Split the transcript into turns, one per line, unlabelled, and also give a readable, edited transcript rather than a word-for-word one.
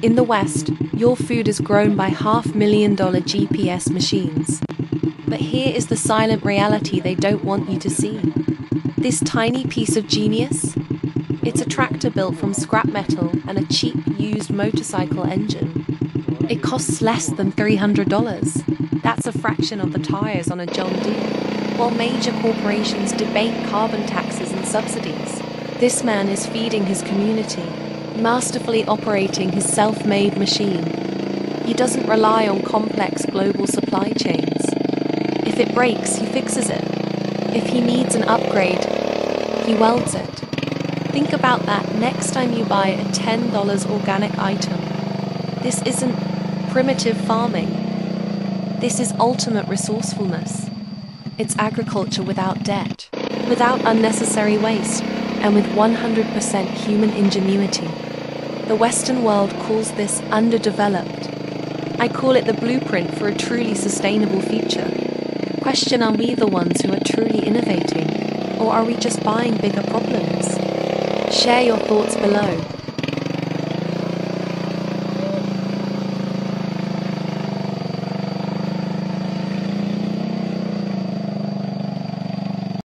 In the West, your food is grown by $500,000 GPS machines. But here is the silent reality they don't want you to see. This tiny piece of genius? It's a tractor built from scrap metal and a cheap, used motorcycle engine. It costs less than $300. That's a fraction of the tires on a John Deere. While major corporations debate carbon taxes and subsidies, this man is feeding his community, masterfully operating his self-made machine. He doesn't rely on complex global supply chains. If it breaks, he fixes it. If he needs an upgrade, he welds it. Think about that next time you buy a $10 organic item. This isn't primitive farming. This is ultimate resourcefulness. It's agriculture without debt, without unnecessary waste, and with 100% human ingenuity. The Western world calls this underdeveloped. I call it the blueprint for a truly sustainable future. Question, are we the ones who are truly innovating, or are we just buying bigger problems? Share your thoughts below.